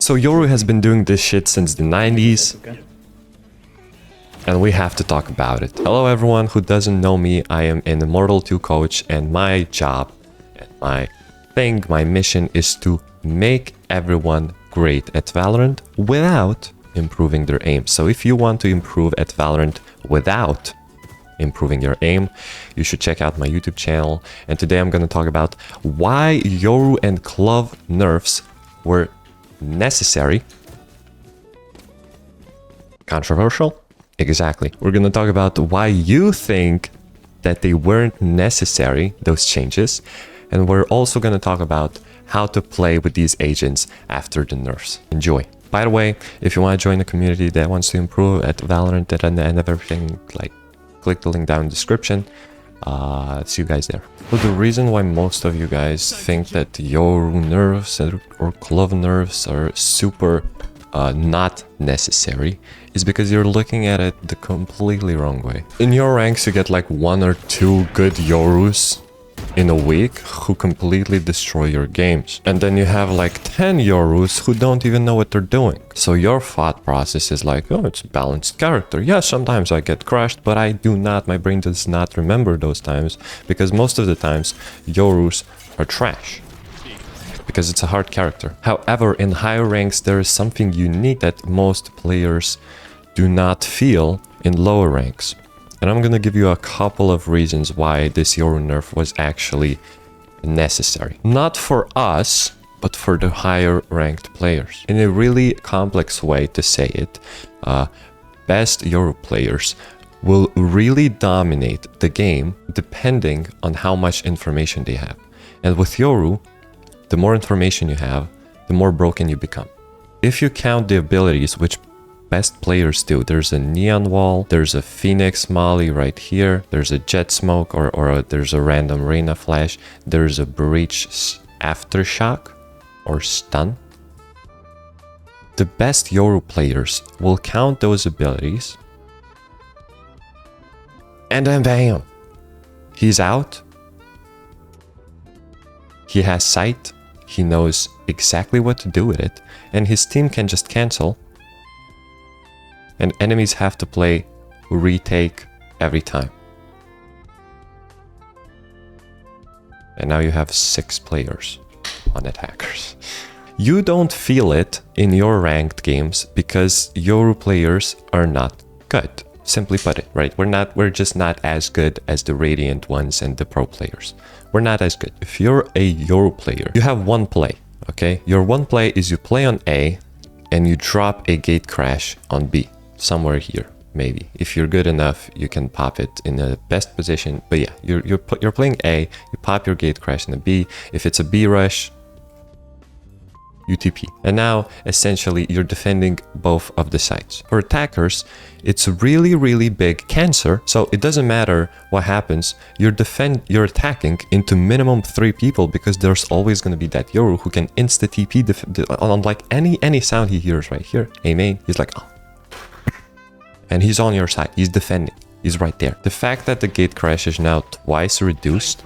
So Yoru has been doing this shit since the 90s. And we have to talk about it. Hello everyone who doesn't know me, I am an Immortal 2 coach, and my job and my mission is to make everyone great at Valorant without improving their aim. So if you want to improve at Valorant without improving your aim, you should check out my YouTube channel. And today I'm going to talk about why Yoru and Glove nerfs were necessary. Controversial? Exactly. We're going to talk about why you think that they weren't necessary, those changes. And we're also going to talk about how to play with these agents after the nerfs. Enjoy. By the way, if you want to join the community that wants to improve at Valorant and everything, like, click the link down in the description. See you guys there. So the reason why most of you guys think that Yoru nerfs or Glove nerfs are super not necessary is because you're looking at it the completely wrong way. In your ranks, you get like 1 or 2 good Yorus in a week who completely destroy your games. And then you have like 10 Yorus who don't even know what they're doing. So your thought process is like, oh, it's a balanced character. Yeah, sometimes I get crushed, but I do not. My brain does not remember those times because most of the times Yorus are trash. Because it's a hard character. However, in higher ranks, there is something unique that most players do not feel in lower ranks. And I'm gonna give you a couple of reasons why this Yoru nerf was actually necessary. Not for us, but for the higher ranked players. In a really complex way to say it, best Yoru players will really dominate the game depending on how much information they have. And with Yoru, the more information you have, the more broken you become. If you count the abilities, which best players do, there's a Neon Wall, there's a Phoenix Molly right here, there's a Jet Smoke or there's a random Reyna Flash, there's a Breach Aftershock or Stun. The best Yoru players will count those abilities and then bam, he's out. He has sight. He knows exactly what to do with it, and his team can just cancel, and enemies have to play retake every time. And now you have 6 players on attackers. You don't feel it in your ranked games because Yoru players are not good. Simply put it, right? We're just not as good as the Radiant ones and the pro players. We're not as good. If you're a Yoru player, you have one play, okay? Your one play is you play on A and you drop a gate crash on B, somewhere here, maybe. If you're good enough, you can pop it in the best position. But yeah, you're playing A, you pop your gate crash in a B. If it's a B rush, UTP. And now, essentially, you're defending both of the sides. For attackers, it's really, really big cancer. So it doesn't matter what happens. You're attacking into minimum 3 people because there's always going to be that Yoru who can insta-TP on like any sound he hears right here. A main, he's like, oh. And he's on your side. He's defending. He's right there. The fact that the gate crash is now twice reduced,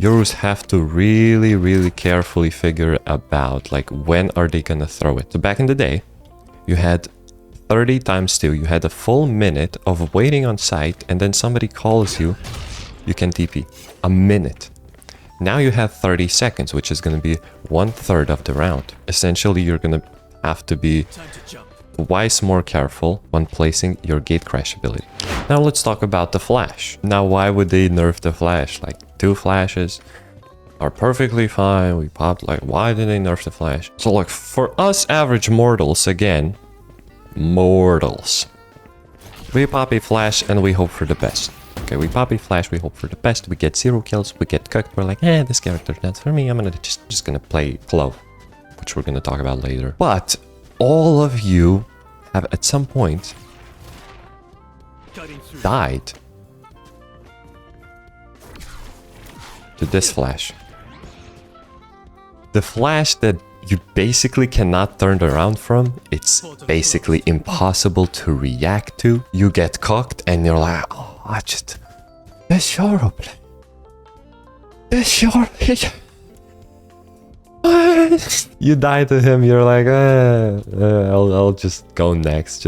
Yorus have to really, really carefully figure about like when are they gonna throw it. So back in the day, you had 30 times 2. You had a full minute of waiting on site, and then somebody calls you, you can TP. A minute. Now you have 30 seconds, which is gonna be 1/3 of the round. Essentially, you're gonna have to be twice more careful when placing your gate crash ability. Now let's talk about the flash. Now why would they nerf the flash? Like 2 flashes are perfectly fine. We popped, like, why did they nerf the flash? So like for us average mortals, again, mortals, we pop a flash and we hope for the best. Okay, we pop a flash, we hope for the best. We get 0 kills, we get cooked. We're like, this character's not for me. I'm gonna just gonna play Glove, which we're gonna talk about later. But all of you have at some point died to this flash. The flash that you basically cannot turn around from. It's basically impossible to react to. You get cocked and you're like, oh, I just... This Yoru play. This Yoru... You die to him, you're like, I'll just go next,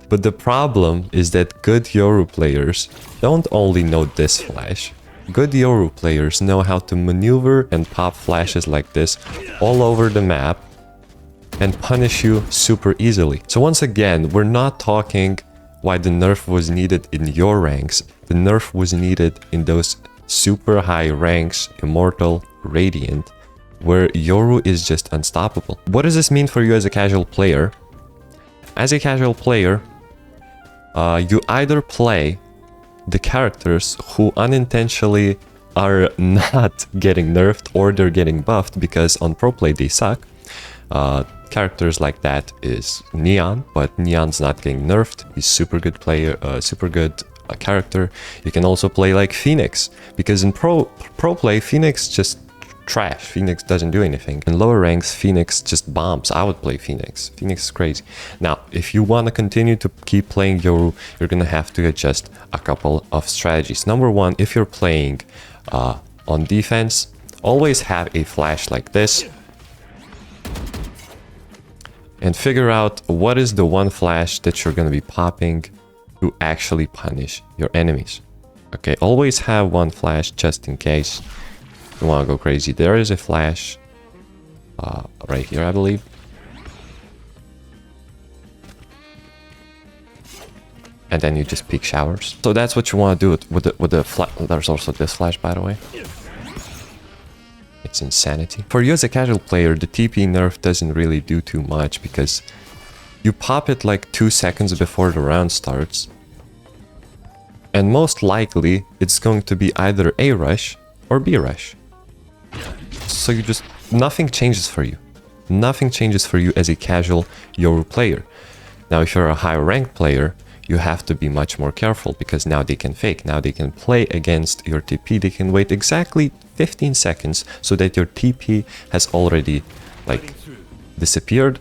But the problem is that good Yoru players don't only know this flash. Good Yoru players know how to maneuver and pop flashes like this all over the map and punish you super easily. So once again, we're not talking why the nerf was needed in your ranks. The nerf was needed in those super high ranks, Immortal, Radiant, where Yoru is just unstoppable. What does this mean for you as a casual player? As a casual player, you either play the characters who unintentionally are not getting nerfed or they're getting buffed because on pro play they suck. Characters like that is Neon, but Neon's not getting nerfed. He's super good player, super good character. You can also play like Phoenix, because in pro play Phoenix just trash. Phoenix doesn't do anything. In lower ranks, Phoenix just bombs. I would play Phoenix. Phoenix is crazy. Now, if you want to continue to keep playing Yoru, you're gonna have to adjust a couple of strategies. Number one, if you're playing on defense, always have a flash like this and figure out what is the one flash that you're gonna be popping to actually punish your enemies. Okay, always have one flash just in case you want to go crazy. There is a flash right here, I believe. And then you just peak showers. So that's what you want to do with the flash. There's also this flash, by the way. It's insanity. For you as a casual player, the TP nerf doesn't really do too much because you pop it like 2 seconds before the round starts. And most likely, it's going to be either A rush or B rush. So you just, nothing changes for you. Nothing changes for you as a casual Yoru player. Now, if you're a high ranked player, you have to be much more careful because now they can fake. Now they can play against your TP. They can wait exactly 15 seconds so that your TP has already like disappeared.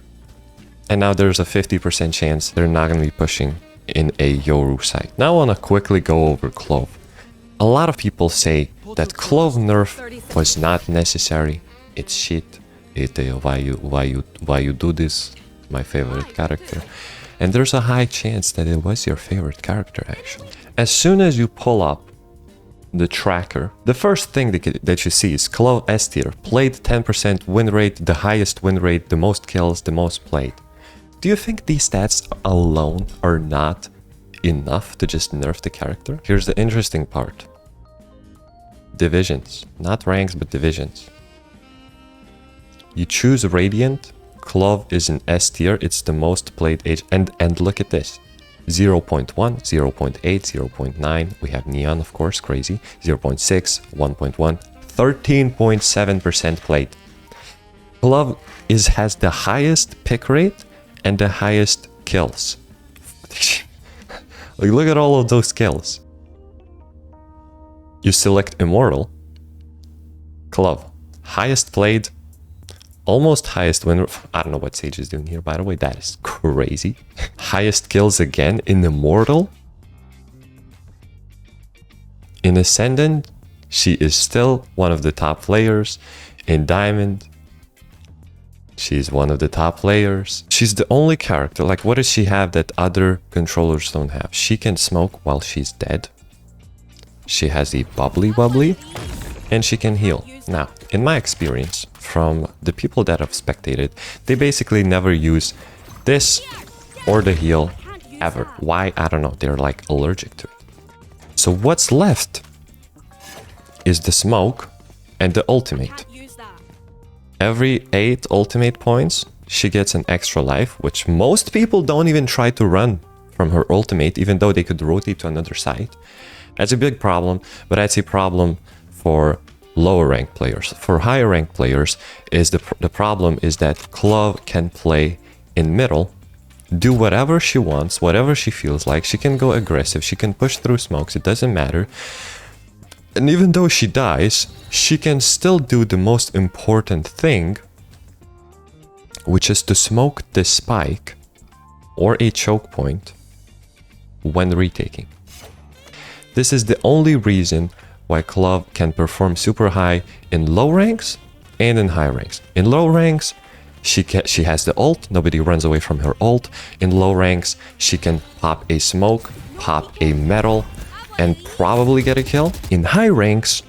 And now there's a 50% chance they're not going to be pushing in a Yoru side. Now I want to quickly go over Clove. A lot of people say that Clove nerf was not necessary. It's shit. Why you do this? My favorite character. And there's a high chance that it was your favorite character actually. As soon as you pull up the tracker, the first thing that you see is Clove S tier, played 10% win rate, the highest win rate, the most kills, the most played. Do you think these stats alone are not enough to just nerf the character? Here's the interesting part. Divisions, not ranks, but divisions. You choose Radiant, Clove is in S tier, it's the most played age, and look at this. 0.1, 0.8, 0.9, we have Neon, of course, crazy, 0.6, 1.1, 13.7% played. Clove has the highest pick rate and the highest kills. Like, look at all of those kills. You select Immortal, Clove, highest played, almost highest win. I don't know what Sage is doing here, by the way. That is crazy. Highest kills again in Immortal. In Ascendant, she is still one of the top players. In Diamond, she's one of the top players. She's the only character. Like, what does she have that other controllers don't have? She can smoke while she's dead. She has the bubbly, and she can heal. Now, in my experience, from the people that have spectated, they basically never use this or the heal ever. Why? I don't know. They're like allergic to it. So what's left is the smoke and the ultimate. Every 8 ultimate points, she gets an extra life, which most people don't even try to run from her ultimate, even though they could rotate to another side. That's a big problem, but that's a problem for lower rank players. For higher rank players, is the problem is that Clove can play in middle, do whatever she wants, whatever she feels like. She can go aggressive, she can push through smokes, it doesn't matter. And even though she dies, she can still do the most important thing, which is to smoke the spike or a choke point when retaking. This is the only reason why Clove can perform super high in low ranks and in high ranks. In low ranks, she has the ult, nobody runs away from her ult. In low ranks, she can pop a smoke, pop a metal, and probably get a kill. In high ranks,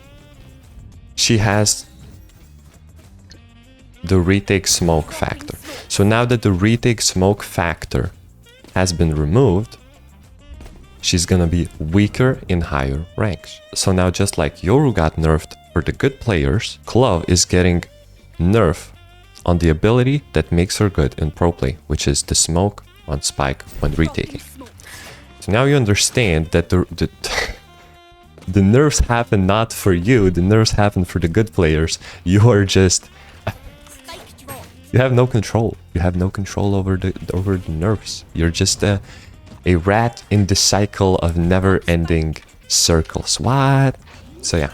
she has the retake smoke factor. So now that the retake smoke factor has been removed, she's gonna be weaker in higher ranks. So now, just like Yoru got nerfed for the good players, Clove is getting nerf on the ability that makes her good in pro play, which is the smoke on spike when retaking. So now you understand that the nerfs happen not for you, the nerfs happen for the good players. You are just... you have no control. You have no control over the nerfs. You're just a rat in the cycle of never-ending circles. What? So yeah,